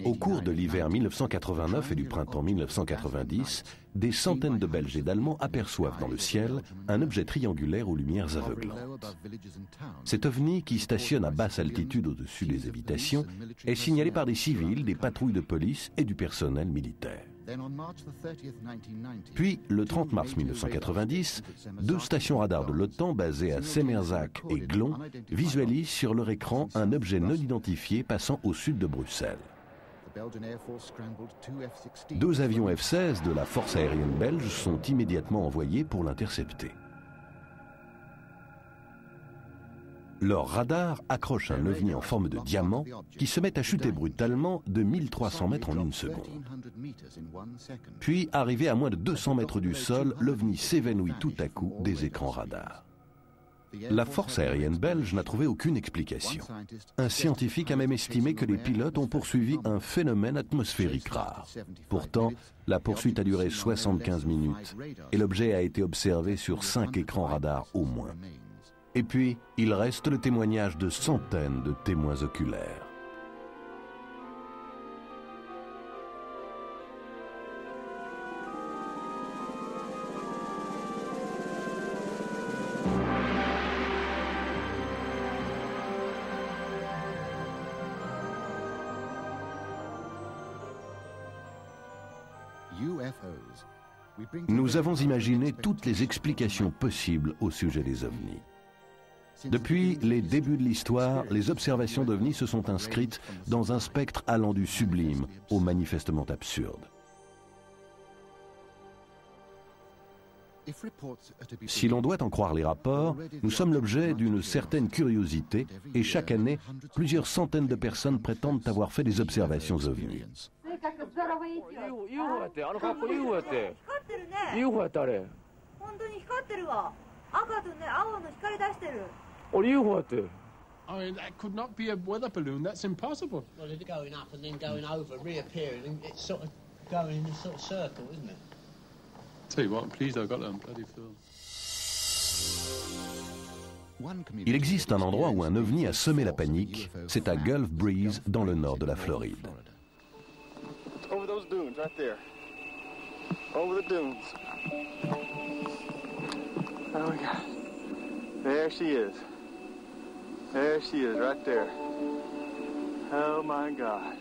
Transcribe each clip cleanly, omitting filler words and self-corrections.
Au cours de l'hiver 1989 et du printemps 1990, des centaines de Belges et d'Allemands aperçoivent dans le ciel un objet triangulaire aux lumières aveuglantes. Cet ovni, qui stationne à basse altitude au-dessus des habitations, est signalé par des civils, des patrouilles de police et du personnel militaire. Puis, le 30 mars 1990, deux stations radars de l'OTAN basées à Semerzak et Glon visualisent sur leur écran un objet non identifié passant au sud de Bruxelles. Deux avions F-16 de la force aérienne belge sont immédiatement envoyés pour l'intercepter. Leur radar accroche un ovni en forme de diamant qui se met à chuter brutalement de 1300 mètres en une seconde. Puis, arrivé à moins de 200 mètres du sol, l'ovni s'évanouit tout à coup des écrans radars. La force aérienne belge n'a trouvé aucune explication. Un scientifique a même estimé que les pilotes ont poursuivi un phénomène atmosphérique rare. Pourtant, la poursuite a duré 75 minutes et l'objet a été observé sur 5 écrans radars au moins. Et puis, il reste le témoignage de centaines de témoins oculaires. Nous avons imaginé toutes les explications possibles au sujet des ovnis. Depuis les débuts de l'histoire, les observations d'ovnis se sont inscrites dans un spectre allant du sublime au manifestement absurde. Si l'on doit en croire les rapports, nous sommes l'objet d'une certaine curiosité et chaque année, plusieurs centaines de personnes prétendent avoir fait des observations ovnis. I mean, that could not be a weather balloon. That's impossible. Well, it's going up and then going over, reappearing, and it's sort of going in a sort of circle, isn't it? Tell you what, I'm pleased I got that on bloody film. Il existe un endroit où un ovni a semé la panique, c'est à Gulf Breeze, dans le nord de la Floride. Over those dunes, right there. Over the dunes. Oh my God. There she is. There she is, right there. Oh my God.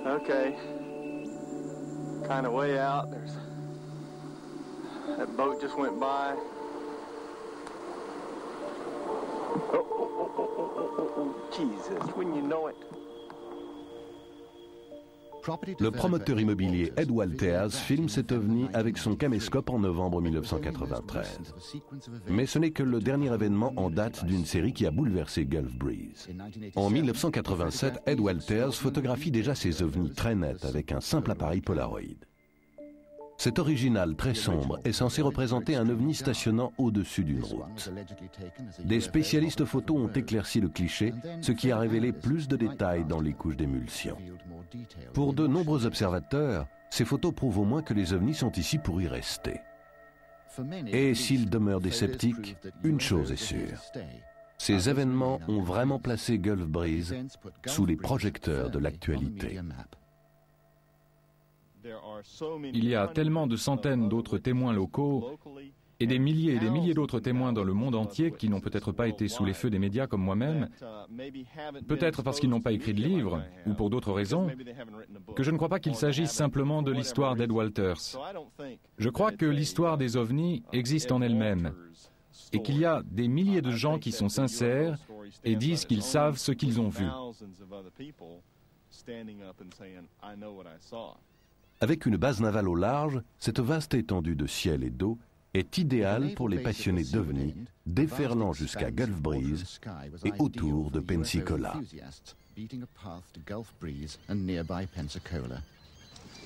Okay. Kind of way out. There's that boat just went by. Oh, Jesus, when you know it. Le promoteur immobilier Ed Walters filme cet ovni avec son caméscope en novembre 1993. Mais ce n'est que le dernier événement en date d'une série qui a bouleversé Gulf Breeze. En 1987, Ed Walters photographie déjà ces ovnis très nets avec un simple appareil Polaroid. Cet original très sombre est censé représenter un ovni stationnant au-dessus d'une route. Des spécialistes photos ont éclairci le cliché, ce qui a révélé plus de détails dans les couches d'émulsion. Pour de nombreux observateurs, ces photos prouvent au moins que les ovnis sont ici pour y rester. Et s'ils demeurent des sceptiques, une chose est sûre. Ces événements ont vraiment placé Gulf Breeze sous les projecteurs de l'actualité. Il y a tellement de centaines d'autres témoins locaux et des milliers d'autres témoins dans le monde entier qui n'ont peut-être pas été sous les feux des médias comme moi-même, peut-être parce qu'ils n'ont pas écrit de livre ou pour d'autres raisons, que je ne crois pas qu'il s'agisse simplement de l'histoire d'Ed Walters. Je crois que l'histoire des ovnis existe en elle-même et qu'il y a des milliers de gens qui sont sincères et disent qu'ils savent ce qu'ils ont vu. Avec une base navale au large, cette vaste étendue de ciel et d'eau est idéale pour les passionnés d'ovnis, déferlant jusqu'à Gulf Breeze et autour de Pensacola.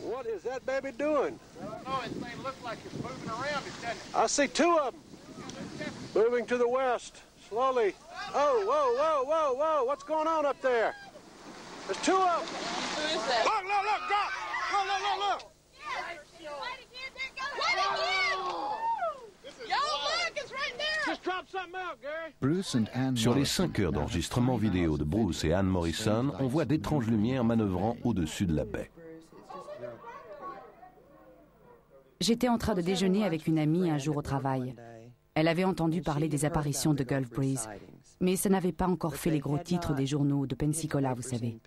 What is that baby doing? Oh, it may look like it's moving around, doesn't it? I see two of them moving to the west, slowly. Oh, whoa, whoa, whoa, whoa! What's going on up there? There's two of them. Look, look, look! Drop! Look, look, look, look! Yo, look, it's right there! Just drop something. Sur les 5 heures d'enregistrement vidéo de Bruce et Ann Morrison, on voit d'étranges lumières manœuvrant au-dessus de la baie. J'étais en train de déjeuner avec une amie un jour au travail. Elle avait entendu parler des apparitions de Gulf Breeze, mais ça n'avait pas encore fait les gros titres des journaux de Pensacola, vous savez.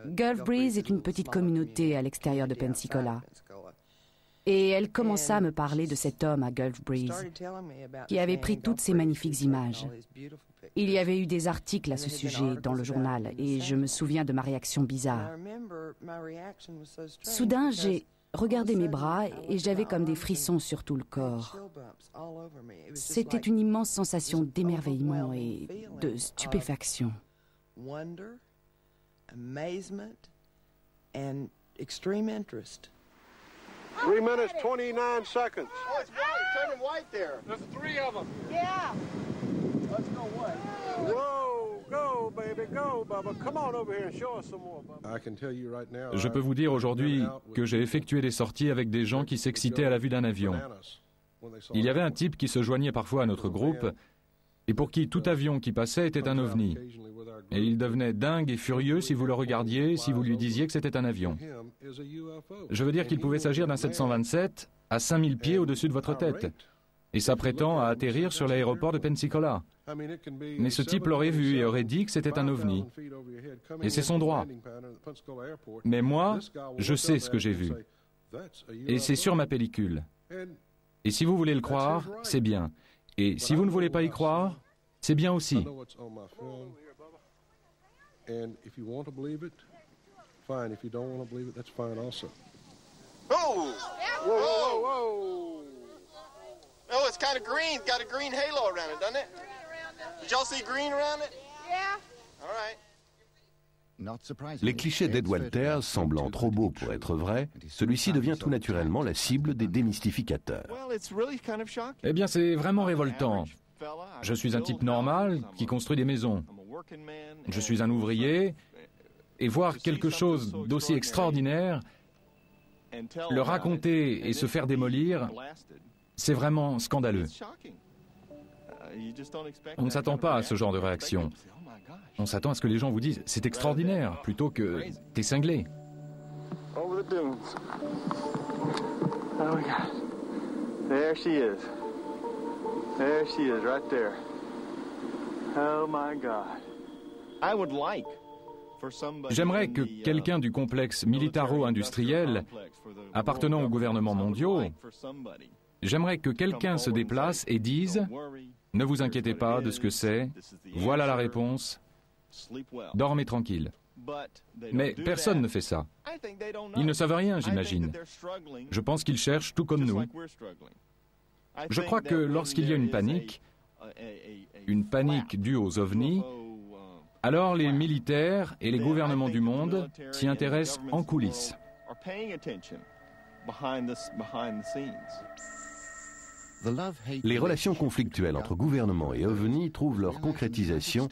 Gulf Breeze est une petite communauté à l'extérieur de Pensacola. Et elle commença à me parler de cet homme à Gulf Breeze, qui avait pris toutes ces magnifiques images. Il y avait eu des articles à ce sujet dans le journal, et je me souviens de ma réaction bizarre. Soudain, j'ai regardé mes bras et j'avais comme des frissons sur tout le corps. C'était une immense sensation d'émerveillement et de stupéfaction. 3 minutes, 29 seconds. Oh, it's white. Turning white there. There's 3 of them. Yeah. Let's go white. Whoa, go, baby, go, Bubba. Come on over here and show us some more, Bubba. Je peux vous dire aujourd'hui que j'ai effectué des sorties avec des gens qui s'excitaient à la vue d'un avion. Il y avait un type qui se joignait parfois à notre groupe et pour qui tout avion qui passait était un ovni. Et il devenait dingue et furieux si vous le regardiez, si vous lui disiez que c'était un avion. Je veux dire qu'il pouvait s'agir d'un 727 à 5000 pieds au-dessus de votre tête et s'apprêtant à atterrir sur l'aéroport de Pensacola. Mais ce type l'aurait vu et aurait dit que c'était un ovni. Et c'est son droit. Mais moi, je sais ce que j'ai vu. Et c'est sur ma pellicule. Et si vous voulez le croire, c'est bien. Et si vous ne voulez pas y croire, c'est bien aussi. Oh! Whoa, whoa, whoa! Oh, it's kind of green. It's got a green halo around it, doesn't it? Did y'all see green around it? Yeah. All right. Les clichés d'Ed Walters semblant trop beaux pour être vrais, celui-ci devient tout naturellement la cible des démystificateurs. Eh bien, c'est vraiment révoltant. Je suis un type normal qui construit des maisons. Je suis un ouvrier, et voir quelque chose d'aussi extraordinaire, le raconter et se faire démolir, c'est vraiment scandaleux. On ne s'attend pas à ce genre de réaction. On s'attend à ce que les gens vous disent « c'est extraordinaire » plutôt que « t'es cinglé ». Over the dunes. Oh my God. There she is. There she is, right there. Oh my God. I would like for somebody. J'aimerais que quelqu'un du complexe militaro-industriel appartenant aux gouvernements mondiaux, j'aimerais que quelqu'un se déplace et dise « ne vous inquiétez pas de ce que c'est, voilà la réponse, dormez tranquille ». Mais personne ne fait ça. Ils ne savent rien, j'imagine. Je pense qu'ils cherchent tout comme nous. Je crois que lorsqu'il y a une panique due aux ovnis, alors les militaires et les gouvernements du monde s'y intéressent en coulisses. Les relations conflictuelles entre gouvernement et OVNI trouvent leur concrétisation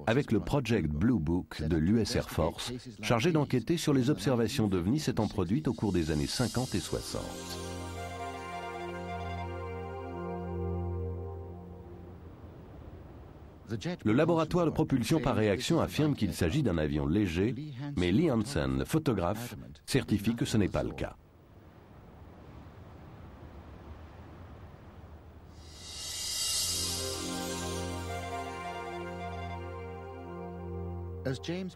avec le Project Blue Book de l'US Air Force, chargé d'enquêter sur les observations d'OVNI s'étant produites au cours des années 50 et 60. Le laboratoire de propulsion par réaction affirme qu'il s'agit d'un avion léger, mais Lee Hansen, le photographe, certifie que ce n'est pas le cas.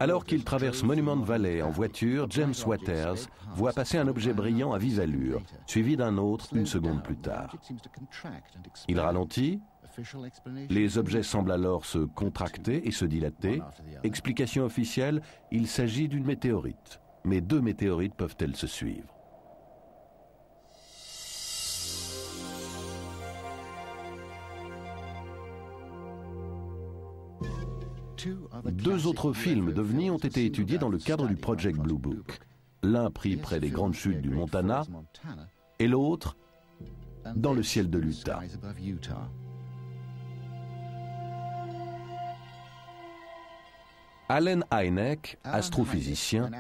Alors qu'il traverse Monument Valley en voiture, James Waters voit passer un objet brillant à vive allure, suivi d'un autre une seconde plus tard. Il ralentit. Les objets semblent alors se contracter et se dilater. Explication officielle, il s'agit d'une météorite. Mais 2 météorites peuvent-elles se suivre? Deux autres films d'OVNI ont été étudiés dans le cadre du Project Blue Book. L'un pris près des grandes chutes du Montana et l'autre dans le ciel de l'Utah. Allen Hynek, astrophysicien,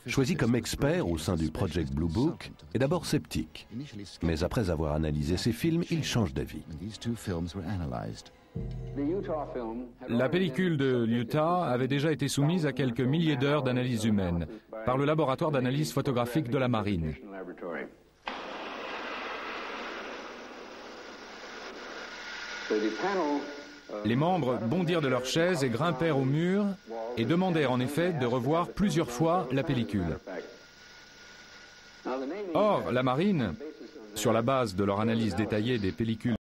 choisi comme expert au sein du Project Blue Book, est d'abord sceptique. Mais après avoir analysé ces films, il change d'avis. La pellicule de l'Utah avait déjà été soumise à quelques milliers d'heures d'analyse humaine par le laboratoire d'analyse photographique de la marine. Les membres bondirent de leurs chaises et grimpèrent au mur et demandèrent en effet de revoir plusieurs fois la pellicule. Or, la marine, sur la base de leur analyse détaillée des pellicules